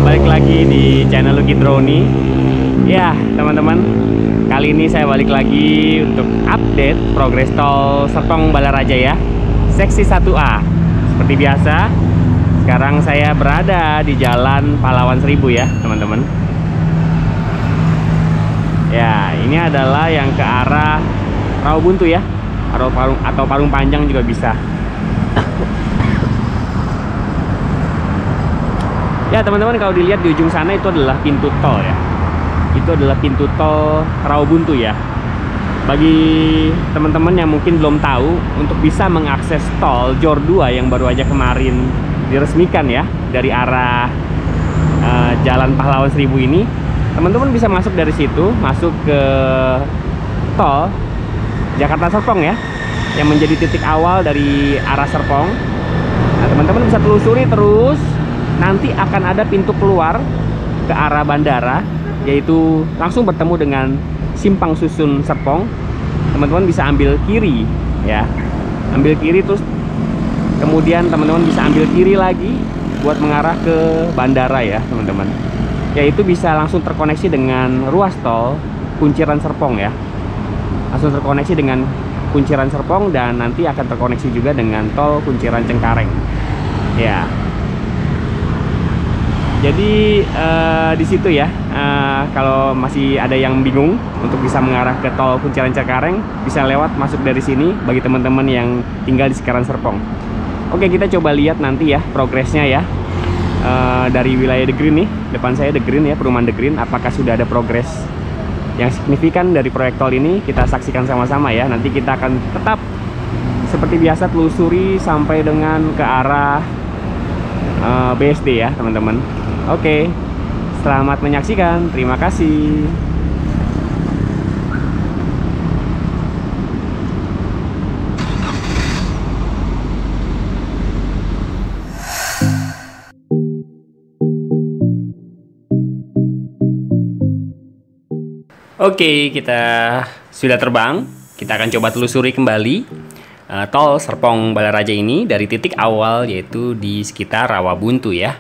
balik lagi di channel Lucky Droni. Ya teman-teman, kali ini saya balik lagi untuk update progres tol Serpong Balaraja ya, seksi 1A. Seperti biasa, sekarang saya berada di Jalan Pahlawan Seribu ya teman-teman. Ya, ini adalah yang ke arah Rawabuntu ya, atau Parung Panjang juga bisa. Ya teman-teman, kalau dilihat di ujung sana itu adalah pintu tol ya. Itu adalah pintu tol Rawabuntu ya. Bagi teman-teman yang mungkin belum tahu, untuk bisa mengakses tol Jor 2 yang baru aja kemarin diresmikan ya, dari arah Jalan Pahlawan Seribu ini, teman-teman bisa masuk dari situ, masuk ke tol Jakarta Serpong ya, yang menjadi titik awal dari arah Serpong. Nah, teman-teman bisa telusuri terus. Nanti akan ada pintu keluar ke arah bandara, yaitu langsung bertemu dengan Simpang Susun Serpong. Teman-teman bisa ambil kiri ya, ambil kiri, terus kemudian teman-teman bisa ambil kiri lagi buat mengarah ke bandara ya teman-teman. Yaitu bisa langsung terkoneksi dengan ruas tol Kunciran Serpong ya, langsung terkoneksi dengan Kunciran Serpong, dan nanti akan terkoneksi juga dengan tol Kunciran Cengkareng ya. Jadi di situ ya, kalau masih ada yang bingung untuk bisa mengarah ke tol Kunciran Cengkareng, bisa lewat masuk dari sini bagi teman-teman yang tinggal di sekitaran Serpong. Oke, kita coba lihat nanti ya progresnya ya, dari wilayah The Green nih, depan saya The Green ya, perumahan The Green. Apakah sudah ada progres yang signifikan dari proyek tol ini? Kita saksikan sama-sama ya. Nanti kita akan tetap seperti biasa telusuri sampai dengan ke arah BSD ya teman-teman. Oke, selamat menyaksikan. Terima kasih. Oke, kita sudah terbang. Kita akan coba telusuri kembali tol Serpong Balaraja ini dari titik awal, yaitu di sekitar Rawabuntu ya.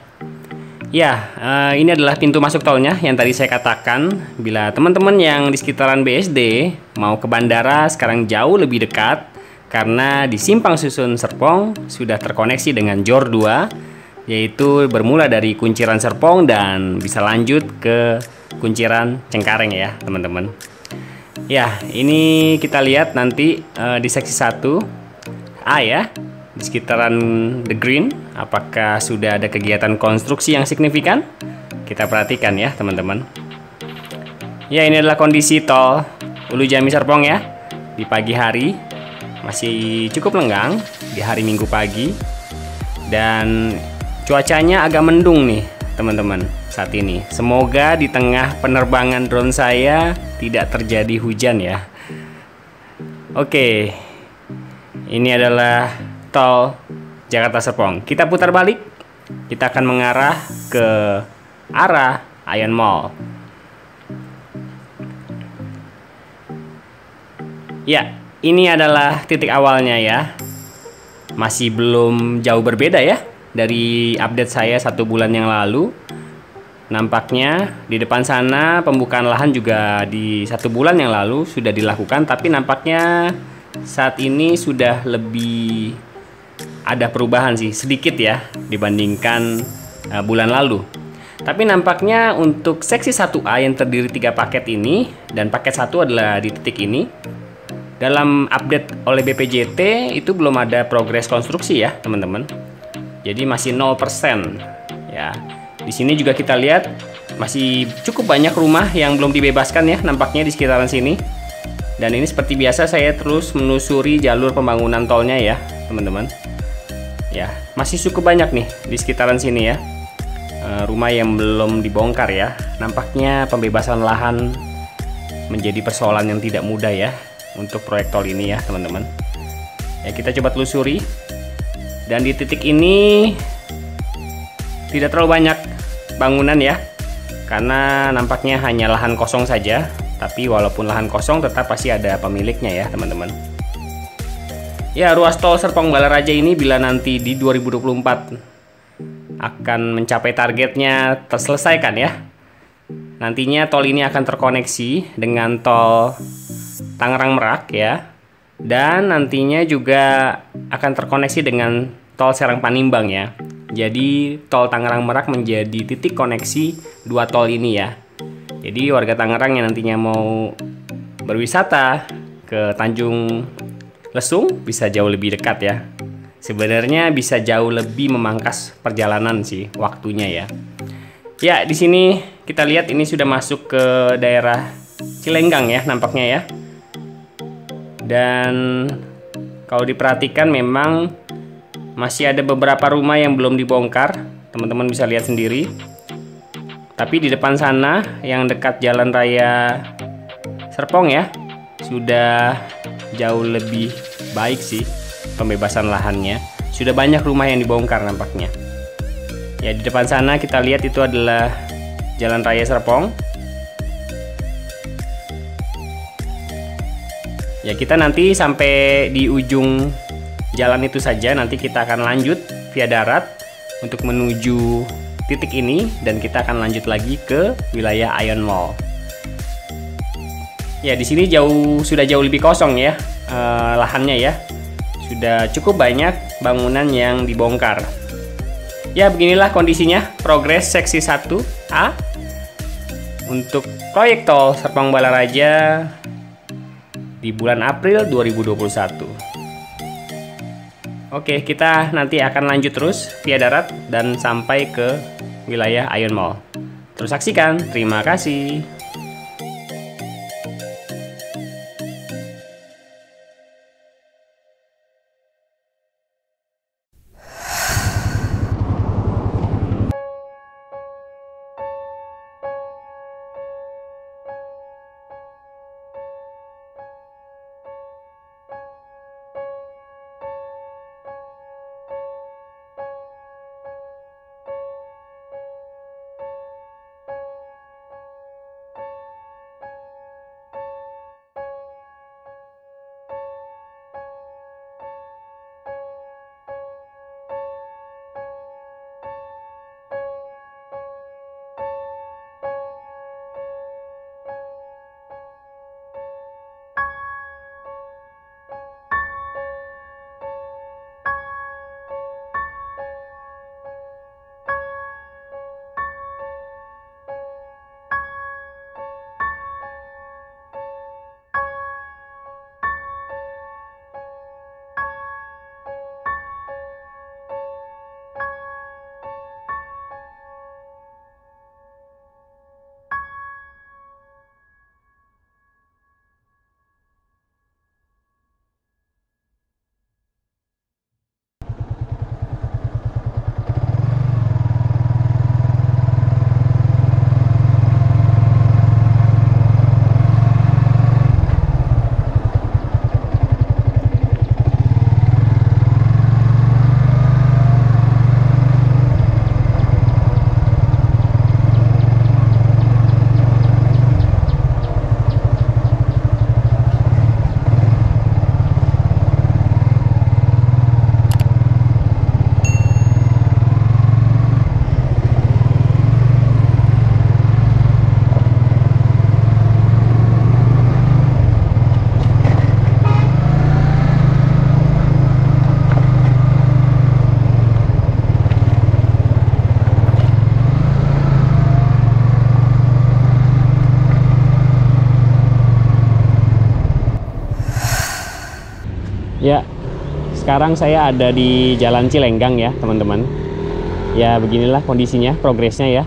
Ya, ini adalah pintu masuk tolnya yang tadi saya katakan. Bila teman-teman yang di sekitaran BSD mau ke bandara, sekarang jauh lebih dekat, karena di Simpang Susun Serpong sudah terkoneksi dengan Jor 2, yaitu bermula dari Kunciran Serpong dan bisa lanjut ke Kunciran Cengkareng ya teman-teman. Ya, ini kita lihat nanti di seksi 1A ya, di sekitaran The Green, apakah sudah ada kegiatan konstruksi yang signifikan? Kita perhatikan ya teman-teman. Ya, ini adalah kondisi tol Ulu Jami Serpong ya, di pagi hari masih cukup lenggang di hari Minggu pagi, dan cuacanya agak mendung nih teman-teman saat ini. Semoga di tengah penerbangan drone saya tidak terjadi hujan ya. Oke, ini adalah tol Jakarta Serpong. Kita putar balik, kita akan mengarah ke arah Ion Mall. Ya, ini adalah titik awalnya ya. Masih belum jauh berbeda ya dari update saya 1 bulan yang lalu. Nampaknya di depan sana pembukaan lahan juga di 1 bulan yang lalu sudah dilakukan, tapi nampaknya saat ini sudah lebih ada perubahan sih sedikit ya dibandingkan bulan lalu. Tapi nampaknya untuk seksi 1A yang terdiri 3 paket ini, dan paket 1 adalah di titik ini, dalam update oleh BPJT itu belum ada progres konstruksi ya teman-teman. Jadi masih 0% ya. Di sini juga kita lihat masih cukup banyak rumah yang belum dibebaskan ya nampaknya di sekitaran sini. Dan ini seperti biasa saya terus menelusuri jalur pembangunan tolnya ya teman-teman. Ya, masih cukup banyak nih di sekitaran sini ya, rumah yang belum dibongkar ya. Nampaknya pembebasan lahan menjadi persoalan yang tidak mudah ya untuk proyek tol ini ya teman-teman. Ya, kita coba telusuri. Dan di titik ini tidak terlalu banyak bangunan ya, karena nampaknya hanya lahan kosong saja. Tapi walaupun lahan kosong, tetap pasti ada pemiliknya ya teman-teman. Ya, ruas tol Serpong Balaraja ini bila nanti di 2024 akan mencapai targetnya terselesaikan ya. Nantinya tol ini akan terkoneksi dengan tol Tangerang Merak ya. Dan nantinya juga akan terkoneksi dengan tol Serang Panimbang ya. Jadi tol Tangerang Merak menjadi titik koneksi dua tol ini ya. Jadi warga Tangerang yang nantinya mau berwisata ke Tanjung Lesung bisa jauh lebih dekat ya. Sebenarnya bisa jauh lebih memangkas perjalanan sih waktunya ya. Ya, di sini kita lihat ini sudah masuk ke daerah Cilenggang ya nampaknya ya. Dan kalau diperhatikan memang masih ada beberapa rumah yang belum dibongkar. Teman-teman bisa lihat sendiri. Tapi di depan sana yang dekat Jalan Raya Serpong ya, sudah jauh lebih baik sih pembebasan lahannya. Sudah banyak rumah yang dibongkar nampaknya. Ya, di depan sana kita lihat itu adalah Jalan Raya Serpong. Ya, kita nanti sampai di ujung jalan itu saja. Nanti kita akan lanjut via darat untuk menuju titik ini dan kita akan lanjut lagi ke wilayah Ion Mall. Ya, di sini sudah jauh lebih kosong ya lahannya ya. Sudah cukup banyak bangunan yang dibongkar. Ya, beginilah kondisinya progres seksi 1A untuk proyek tol Serpong Balaraja di bulan April 2021. Oke, kita nanti akan lanjut terus via darat dan sampai ke wilayah Ion Mall. Terus saksikan, terima kasih. Ya, sekarang saya ada di Jalan Cilenggang ya teman-teman. Ya, beginilah kondisinya, progresnya ya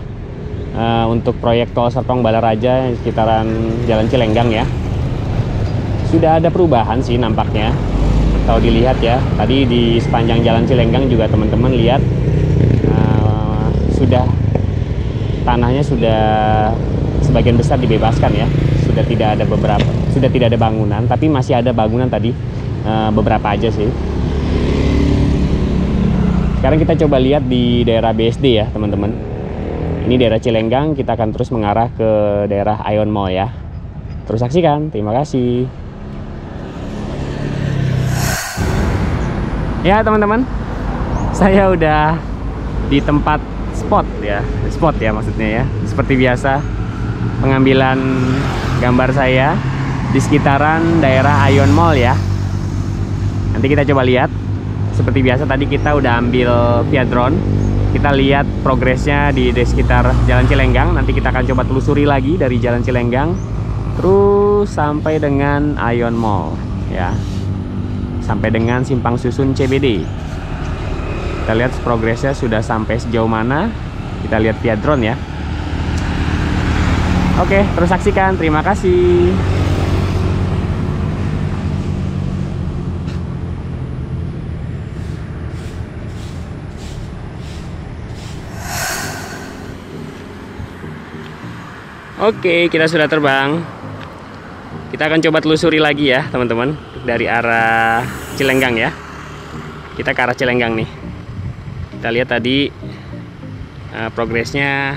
untuk proyek tol Serpong Balaraja sekitaran Jalan Cilenggang ya. Sudah ada perubahan sih nampaknya. Kalau dilihat ya, tadi di sepanjang Jalan Cilenggang juga teman-teman lihat sudah tanahnya sudah sebagian besar dibebaskan ya. Sudah tidak ada bangunan, tapi masih ada bangunan tadi. Beberapa aja sih. Sekarang kita coba lihat di daerah BSD ya teman-teman. Ini daerah Cilenggang, kita akan terus mengarah ke daerah Ion Mall ya. Terus saksikan, terima kasih. Ya teman-teman, saya udah di tempat spot ya maksudnya ya. Seperti biasa pengambilan gambar saya di sekitaran daerah Ion Mall ya. Nanti kita coba lihat. Seperti biasa tadi kita udah ambil via drone. Kita lihat progresnya di sekitar Jalan Cilenggang. Nanti kita akan coba telusuri lagi dari Jalan Cilenggang terus sampai dengan Ion Mall ya. Sampai dengan Simpang Susun CBD. Kita lihat progresnya sudah sampai sejauh mana. Kita lihat via drone ya. Oke, terus saksikan. Terima kasih. Oke, kita sudah terbang. Kita akan coba telusuri lagi ya teman-teman, dari arah Cilenggang ya. Kita ke arah Cilenggang nih. Kita lihat tadi progresnya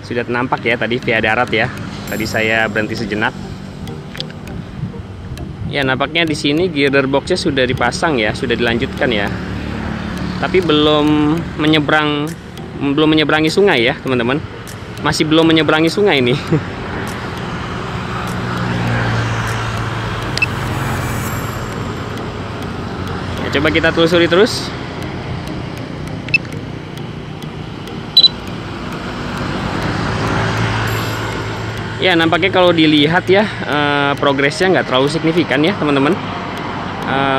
sudah nampak ya tadi via darat ya. Tadi saya berhenti sejenak. Ya, nampaknya di sini girder boxnya sudah dipasang ya, sudah dilanjutkan ya. Tapi belum menyeberangi sungai ya teman-teman. Masih belum menyeberangi sungai ini. Ya, coba kita telusuri terus. Ya, nampaknya kalau dilihat ya progresnya nggak terlalu signifikan ya teman-teman.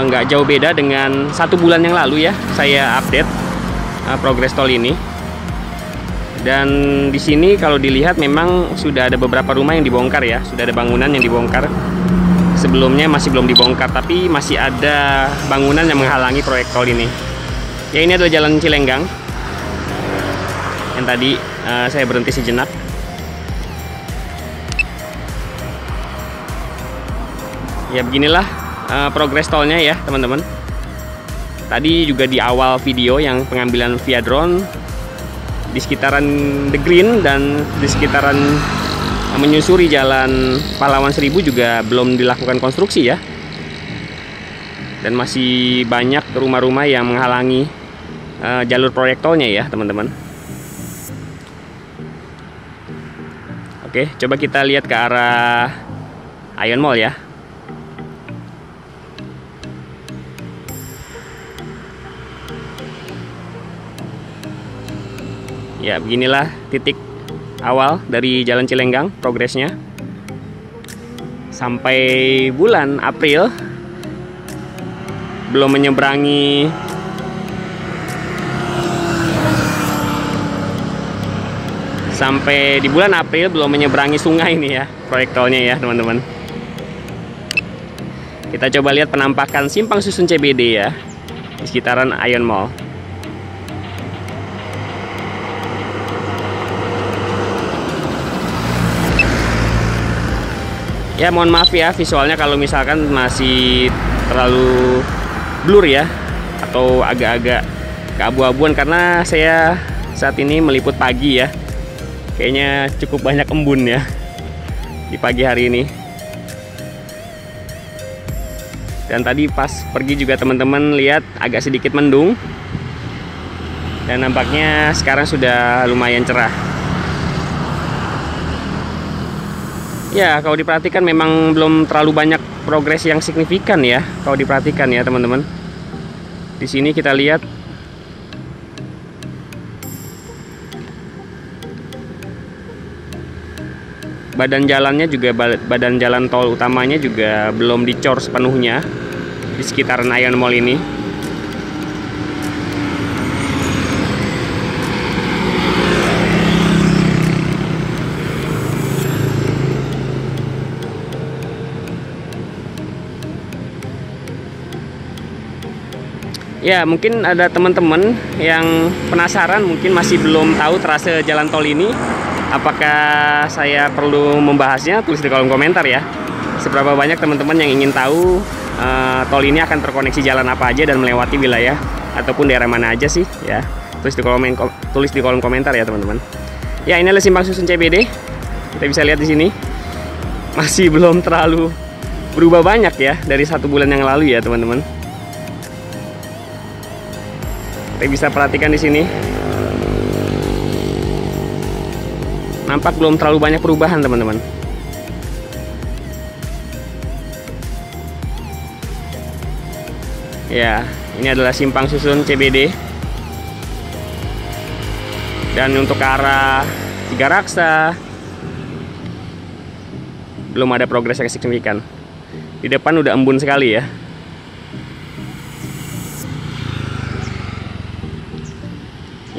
Nggak jauh beda dengan 1 bulan yang lalu ya saya update progres tol ini. Dan di sini kalau dilihat memang sudah ada beberapa rumah yang dibongkar ya, sudah ada bangunan yang dibongkar. Sebelumnya masih belum dibongkar, tapi masih ada bangunan yang menghalangi proyek tol ini. Ya, ini adalah Jalan Cilenggang yang tadi saya berhenti sejenak. Ya, beginilah progres tolnya ya teman-teman. Tadi juga di awal video yang pengambilan via drone di sekitaran The Green dan di sekitaran menyusuri Jalan Pahlawan 1000 juga belum dilakukan konstruksi ya. Dan masih banyak rumah-rumah yang menghalangi jalur proyek tolnya ya teman-teman. Oke, coba kita lihat ke arah Ion Mall ya. Ya, beginilah titik awal dari Jalan Cilenggang progresnya. Sampai bulan April belum menyeberangi sampai di bulan April belum menyeberangi sungai ini ya proyek tolnya ya teman-teman. Kita coba lihat penampakan Simpang Susun CBD ya di sekitaran Ion Mall. Ya, mohon maaf ya visualnya kalau misalkan masih terlalu blur ya, atau agak-agak keabu-abuan karena saya saat ini meliput pagi ya. Kayaknya cukup banyak embun ya di pagi hari ini. Dan tadi pas pergi juga teman-teman lihat agak sedikit mendung. Dan nampaknya sekarang sudah lumayan cerah. Ya, kalau diperhatikan memang belum terlalu banyak progres yang signifikan ya. Kalau diperhatikan ya teman-teman. Di sini kita lihat badan jalannya juga, badan jalan tol utamanya juga belum dicor sepenuhnya di sekitaran Ion Mall ini. Ya, mungkin ada teman-teman yang penasaran, mungkin masih belum tahu trase jalan tol ini. Apakah saya perlu membahasnya? Tulis di kolom komentar ya. Seberapa banyak teman-teman yang ingin tahu tol ini akan terkoneksi jalan apa aja dan melewati wilayah ataupun daerah mana aja sih ya. Tulis di kolom komentar ya teman-teman. Ya, ini adalah Simpang Susun CBD. Kita bisa lihat di sini masih belum terlalu berubah banyak ya dari 1 bulan yang lalu ya teman-teman. Kita bisa perhatikan di sini. Nampak belum terlalu banyak perubahan, teman-teman. Ya, ini adalah simpang susun CBD. Dan untuk ke arah Tiga Raksa belum ada progres yang signifikan. Di depan udah embun sekali ya.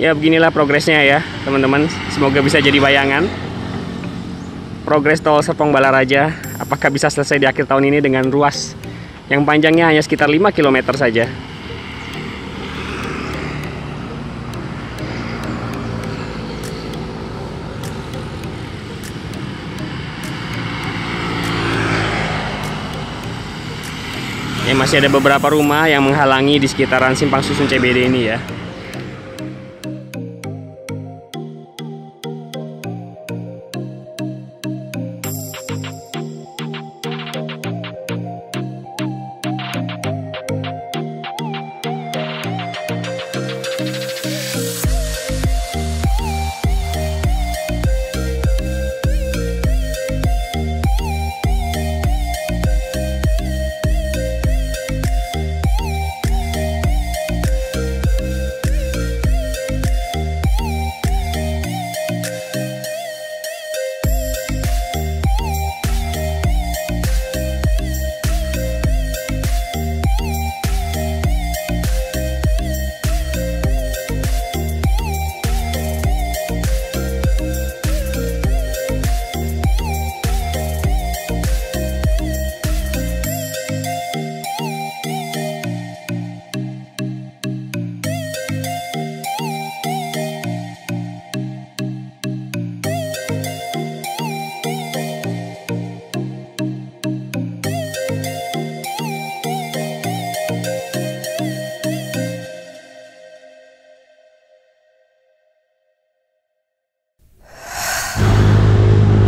Ya, beginilah progresnya ya, teman-teman. Semoga bisa jadi bayangan. Progres tol Serpong Balaraja apakah bisa selesai di akhir tahun ini dengan ruas yang panjangnya hanya sekitar 5 km saja. Ya, masih ada beberapa rumah yang menghalangi di sekitaran simpang susun CBD ini ya.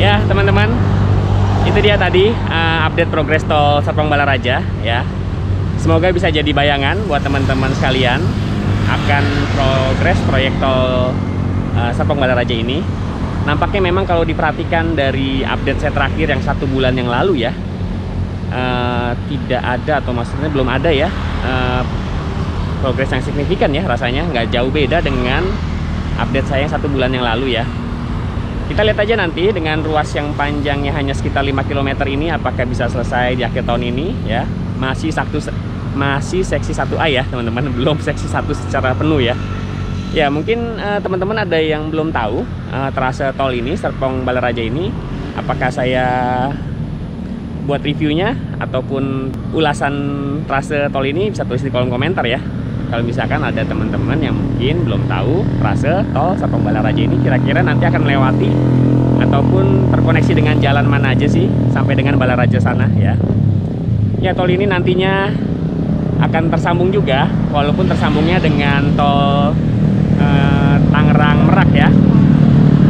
Ya teman-teman, itu dia tadi update progres tol Serpong Balaraja ya. Semoga bisa jadi bayangan buat teman-teman sekalian akan progres proyek tol Serpong Balaraja ini. Nampaknya memang kalau diperhatikan dari update saya terakhir yang 1 bulan yang lalu ya, tidak ada, atau maksudnya belum ada ya progres yang signifikan ya, rasanya nggak jauh beda dengan update saya yang 1 bulan yang lalu ya. Kita lihat aja nanti dengan ruas yang panjangnya hanya sekitar 5 km ini apakah bisa selesai di akhir tahun ini ya. Masih seksi 1A ya teman-teman, belum seksi 1 secara penuh ya. Ya mungkin teman-teman ada yang belum tahu trase tol ini, Serpong Balaraja ini, apakah saya buat reviewnya ataupun ulasan trase tol ini, bisa tulis di kolom komentar ya. Kalau misalkan ada teman-teman yang mungkin belum tahu trase tol Serpong Balaraja ini kira-kira nanti akan melewati ataupun terkoneksi dengan jalan mana aja sih sampai dengan Balaraja sana ya. Ya, tol ini nantinya akan tersambung juga, walaupun tersambungnya dengan tol Tangerang Merak ya.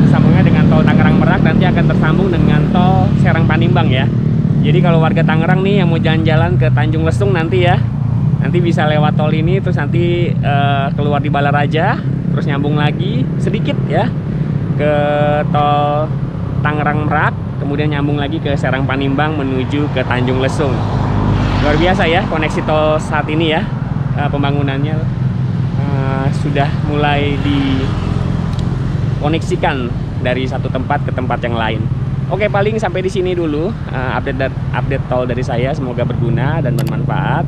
Tersambungnya dengan tol Tangerang Merak, nanti akan tersambung dengan tol Serang Panimbang ya. Jadi kalau warga Tangerang nih yang mau jalan-jalan ke Tanjung Lesung nanti ya, nanti bisa lewat tol ini, terus nanti keluar di Balaraja, terus nyambung lagi sedikit ya ke tol Tangerang Merak, kemudian nyambung lagi ke Serang Panimbang menuju ke Tanjung Lesung. Luar biasa ya koneksi tol saat ini ya, pembangunannya sudah mulai dikoneksikan dari satu tempat ke tempat yang lain. Oke, paling sampai di sini dulu update tol dari saya, semoga berguna dan bermanfaat.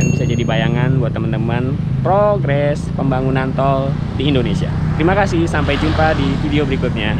Bisa jadi bayangan buat teman-teman progres pembangunan tol di Indonesia. Terima kasih, sampai jumpa di video berikutnya.